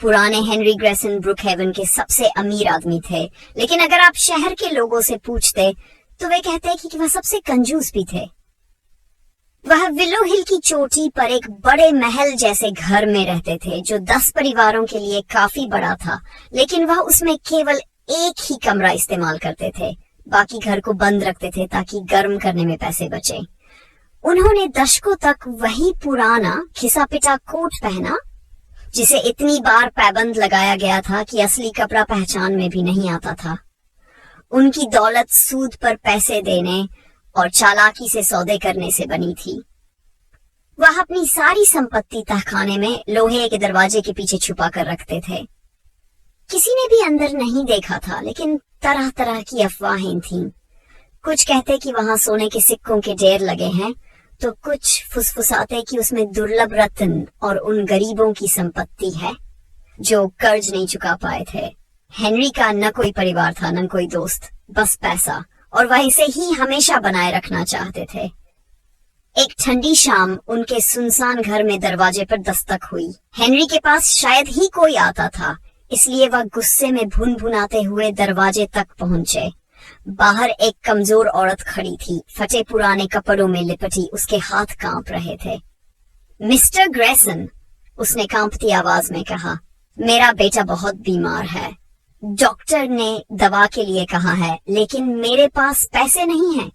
पुराने Henry Grayson Brookhaven के सबसे अमीर आदमी थे, लेकिन अगर आप शहर के लोगों से पूछते तो वे कहते कि वह सबसे कंजूस भी थे। वह विलो हिल की चोटी पर एक बड़े महल जैसे घर में रहते थे जो 10 परिवारों के लिए काफी बड़ा था, लेकिन वह उसमें केवल एक ही कमरा इस्तेमाल करते थे। बाकी घर को बंद रखते थे ताकि गर्म करने में पैसे बचे। उन्होंने दशकों तक वही पुराना घिसा पिटा कोट पहना जिसे इतनी बार पाबंद लगाया गया था कि असली कपड़ा पहचान में भी नहीं आता था। उनकी दौलत सूद पर पैसे देने और चालाकी से सौदे करने से बनी थी। वह अपनी सारी संपत्ति तहखाने में लोहे के दरवाजे के पीछे छुपा कर रखते थे। किसी ने भी अंदर नहीं देखा था, लेकिन तरह तरह की अफवाहें थीं। कुछ कहते कि वहां सोने के सिक्कों के ढेर लगे हैं, तो कुछ फुसफुसाते कि उसमें दुर्लभ रत्न और उन गरीबों की संपत्ति है जो कर्ज नहीं चुका पाए थे। हेनरी का न कोई परिवार था, न कोई दोस्त, बस पैसा, और वह इसे ही हमेशा बनाए रखना चाहते थे। एक ठंडी शाम उनके सुनसान घर में दरवाजे पर दस्तक हुई। हेनरी के पास शायद ही कोई आता था, इसलिए वह गुस्से में भुनभुनाते हुए दरवाजे तक पहुंचे। बाहर एक कमजोर औरत खड़ी थी, फटे पुराने कपड़ों में लिपटी, उसके हाथ कांप रहे थे। मिस्टर ग्रेसन, उसने कांपती आवाज में कहा, मेरा बेटा बहुत बीमार है। डॉक्टर ने दवा के लिए कहा है, लेकिन मेरे पास पैसे नहीं हैं।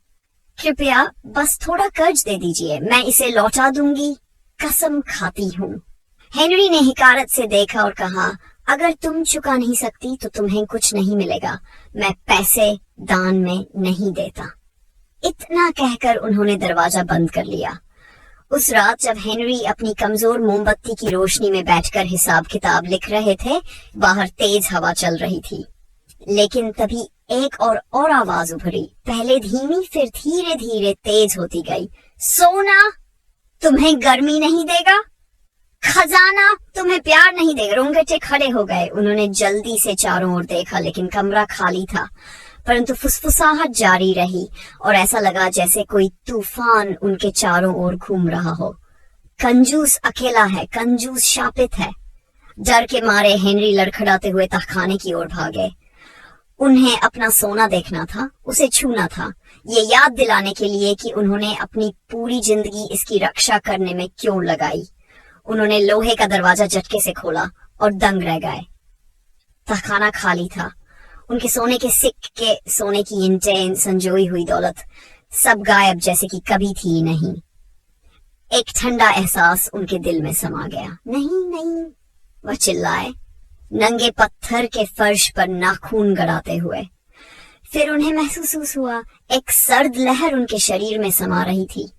कृपया बस थोड़ा कर्ज दे दीजिए, मैं इसे लौटा दूंगी, कसम खाती हूँ। हेनरी ने हिकारत से देखा और कहा, अगर तुम चुका नहीं सकती तो तुम्हें कुछ नहीं मिलेगा, मैं पैसे दान में नहीं देता। इतना कहकर उन्होंने दरवाजा बंद कर लिया। उस रात जब हेनरी अपनी कमजोर मोमबत्ती की रोशनी में बैठकर हिसाब किताब लिख रहे थे, बाहर तेज हवा चल रही थी। लेकिन तभी एक और आवाज उभरी, पहले धीमी फिर धीरे धीरे तेज होती गई। सोना तुम्हें गर्मी नहीं देगा, खजाना तुम्हें प्यार नहीं देगा। रोंगटे खड़े हो गए। उन्होंने जल्दी से चारों ओर देखा, लेकिन कमरा खाली था, परंतु फुसफुसाहट जारी रही और ऐसा लगा जैसे कोई तूफान उनके चारों ओर घूम रहा हो। कंजूस अकेला है, कंजूस शापित है। डर के मारे हेनरी लड़खड़ाते हुए तहखाने की ओर भागे। उन्हें अपना सोना देखना था, उसे छूना था, ये याद दिलाने के लिए कि उन्होंने अपनी पूरी जिंदगी इसकी रक्षा करने में क्यों लगाई। उन्होंने लोहे का दरवाजा झटके से खोला और दंग रह गए। तहखाना खाली था। उनके सोने के सिक्के, सोने की ईंटें, संजोई हुई दौलत, सब गायब जैसे कि कभी थी ही नहीं। एक ठंडा एहसास उनके दिल में समा गया। नहीं नहीं, वह चिल्लाए, नंगे पत्थर के फर्श पर नाखून गड़ाते हुए। फिर उन्हें महसूस हुआ एक सर्द लहर उनके शरीर में समा रही थी।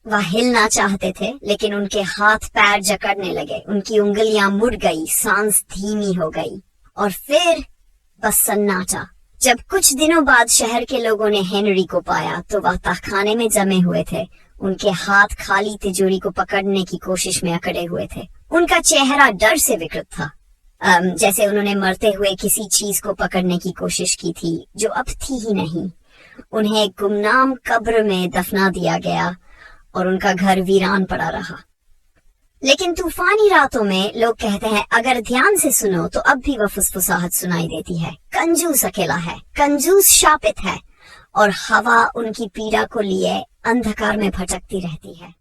वह हिलना चाहते थे, लेकिन उनके हाथ पैर जकड़ने लगे। उनकी उंगलियां मुड़ गई, सांस धीमी हो गई, और फिर बस सन्नाटा। जब कुछ दिनों बाद शहर के लोगों ने हेनरी को पाया तो वह तहखाने में जमे हुए थे। उनके हाथ खाली तिजोरी को पकड़ने की कोशिश में अकड़े हुए थे। उनका चेहरा डर से विकृत था, जैसे उन्होंने मरते हुए किसी चीज को पकड़ने की कोशिश की थी जो अब थी ही नहीं। उन्हें गुमनाम कब्र में दफना दिया गया और उनका घर वीरान पड़ा रहा। लेकिन तूफानी रातों में लोग कहते हैं, अगर ध्यान से सुनो तो अब भी वह फुसफुसाहट सुनाई देती है। कंजूस अकेला है, कंजूस शापित है, और हवा उनकी पीड़ा को लिए अंधकार में भटकती रहती है।